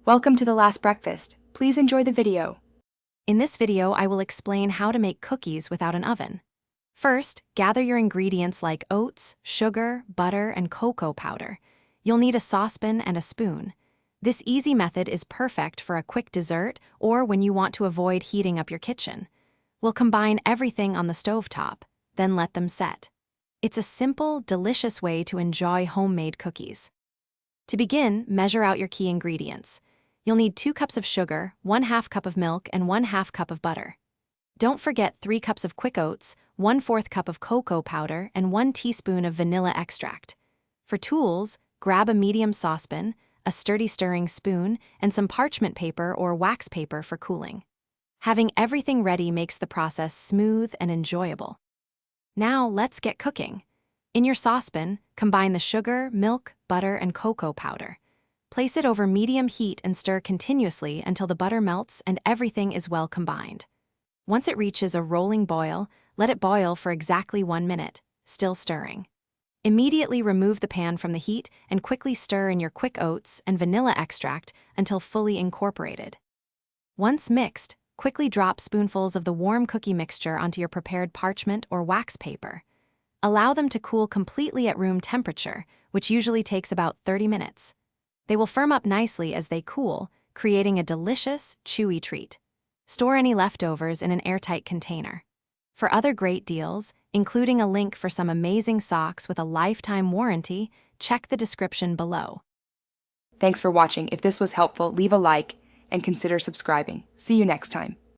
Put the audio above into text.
Welcome to The Last Breakfast. Please enjoy the video. In this video, I will explain how to make cookies without an oven. First, gather your ingredients like oats, sugar, butter, and cocoa powder. You'll need a saucepan and a spoon. This easy method is perfect for a quick dessert or when you want to avoid heating up your kitchen. We'll combine everything on the stovetop, then let them set. It's a simple, delicious way to enjoy homemade cookies. To begin, measure out your key ingredients. You'll need 2 cups of sugar, 1/2 cup of milk, and 1/2 cup of butter. Don't forget 3 cups of quick oats, 1/4 cup of cocoa powder, and 1 teaspoon of vanilla extract. For tools, grab a medium saucepan, a sturdy stirring spoon, and some parchment paper or wax paper for cooling. Having everything ready makes the process smooth and enjoyable. Now let's get cooking. In your saucepan, combine the sugar, milk, butter, and cocoa powder. Place it over medium heat and stir continuously until the butter melts and everything is well combined. Once it reaches a rolling boil, let it boil for exactly 1 minute, still stirring. Immediately remove the pan from the heat and quickly stir in your quick oats and vanilla extract until fully incorporated. Once mixed, quickly drop spoonfuls of the warm cookie mixture onto your prepared parchment or wax paper. Allow them to cool completely at room temperature, which usually takes about 30 minutes. They will firm up nicely as they cool, creating a delicious, chewy treat. Store any leftovers in an airtight container. For other great deals, including a link for some amazing socks with a lifetime warranty, check the description below. Thanks for watching. If this was helpful, leave a like and consider subscribing. See you next time.